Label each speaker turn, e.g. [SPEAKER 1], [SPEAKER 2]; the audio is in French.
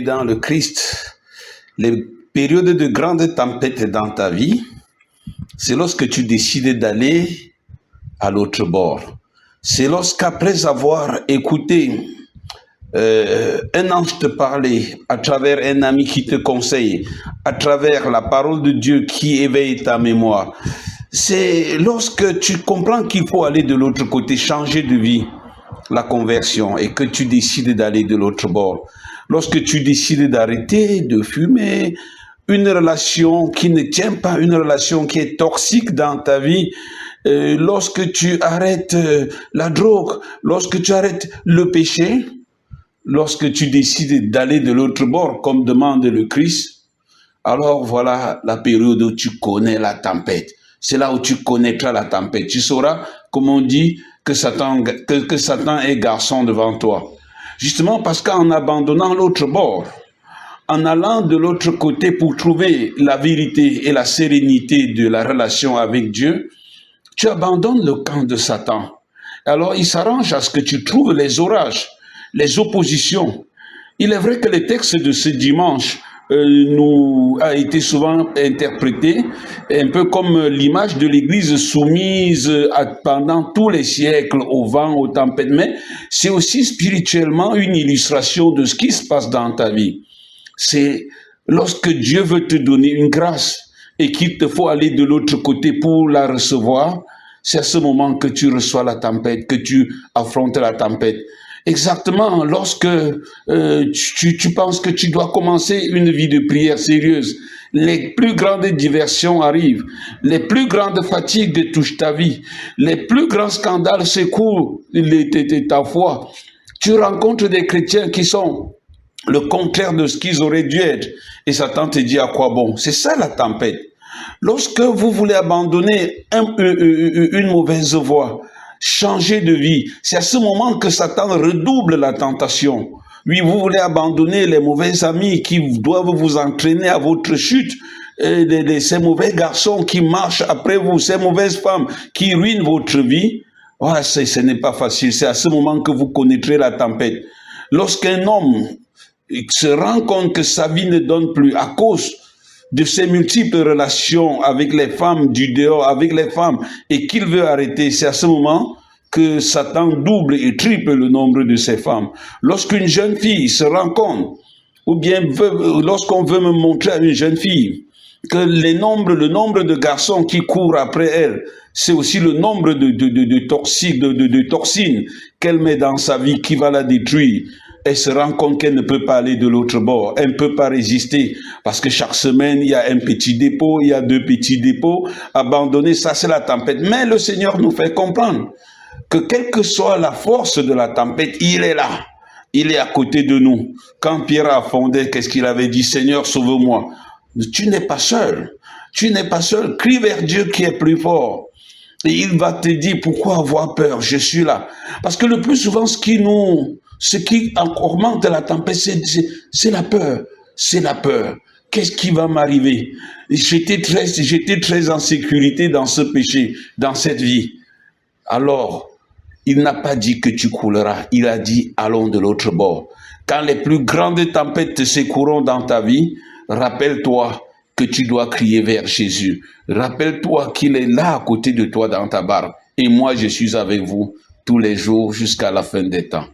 [SPEAKER 1] dans le Christ, les périodes de grandes tempêtes dans ta vie, c'est lorsque tu décides d'aller à l'autre bord. C'est lorsqu'après avoir écouté un ange te parler, à travers un ami qui te conseille, à travers la parole de Dieu qui éveille ta mémoire, c'est lorsque tu comprends qu'il faut aller de l'autre côté, changer de vie, la conversion, et que tu décides d'aller de l'autre bord. Lorsque tu décides d'arrêter de fumer, une relation qui ne tient pas, une relation qui est toxique dans ta vie, lorsque tu arrêtes la drogue, lorsque tu arrêtes le péché, lorsque tu décides d'aller de l'autre bord, comme demande le Christ, alors voilà la période où tu connais la tempête. C'est là où tu connaîtras la tempête. Tu sauras, comme on dit, que Satan est garçon devant toi. Justement parce qu'en abandonnant l'autre bord, en allant de l'autre côté pour trouver la vérité et la sérénité de la relation avec Dieu, tu abandonnes le camp de Satan. Alors il s'arrange à ce que tu trouves les orages, les oppositions. Il est vrai que le texte de ce dimanche nous a été souvent interprété un peu comme l'image de l'Église soumise pendant tous les siècles au vent, aux tempêtes, mais c'est aussi spirituellement une illustration de ce qui se passe dans ta vie. C'est lorsque Dieu veut te donner une grâce et qu'il te faut aller de l'autre côté pour la recevoir, c'est à ce moment que tu reçois la tempête, que tu affrontes la tempête. Exactement, lorsque tu penses que tu dois commencer une vie de prière sérieuse, les plus grandes diversions arrivent, les plus grandes fatigues touchent ta vie, les plus grands scandales secouent ta foi. Tu rencontres des chrétiens qui sont le contraire de ce qu'ils auraient dû être. Et Satan te dit à quoi bon? C'est ça la tempête. Lorsque vous voulez abandonner une mauvaise voie, changer de vie, c'est à ce moment que Satan redouble la tentation. Oui, vous voulez abandonner les mauvais amis qui doivent vous entraîner à votre chute, ces mauvais garçons qui marchent après vous, ces mauvaises femmes qui ruinent votre vie. Ouais, ce n'est pas facile. C'est à ce moment que vous connaîtrez la tempête. Lorsqu'un homme se rend compte que sa vie ne donne plus à cause de ses multiples relations avec les femmes du dehors, avec les femmes, et qu'il veut arrêter, c'est à ce moment que Satan double et triple le nombre de ses femmes. Lorsqu'une jeune fille se rend compte, ou bien lorsqu'on veut me montrer à une jeune fille que le nombre de garçons qui courent après elle, c'est aussi le nombre de toxines qu'elle met dans sa vie qui va la détruire. Elle se rend compte qu'elle ne peut pas aller de l'autre bord. Elle ne peut pas résister parce que chaque semaine, il y a un petit dépôt, il y a 2 petits dépôts. Abandonner, ça c'est la tempête. Mais le Seigneur nous fait comprendre que quelle que soit la force de la tempête, il est là. Il est à côté de nous. Quand Pierre a fondé, qu'est-ce qu'il avait dit? Seigneur, sauve-moi. Tu n'es pas seul. Tu n'es pas seul. Crie vers Dieu qui est plus fort. Et il va te dire, pourquoi avoir peur? Je suis là. Parce que le plus souvent, ce qui augmente la tempête, c'est la peur. C'est la peur. Qu'est-ce qui va m'arriver? J'étais très en sécurité dans ce péché, dans cette vie. Alors, il n'a pas dit que tu couleras. Il a dit, allons de l'autre bord. Quand les plus grandes tempêtes secourront dans ta vie, rappelle-toi que tu dois crier vers Jésus. Rappelle-toi qu'il est là à côté de toi dans ta barque. Et moi, je suis avec vous tous les jours jusqu'à la fin des temps.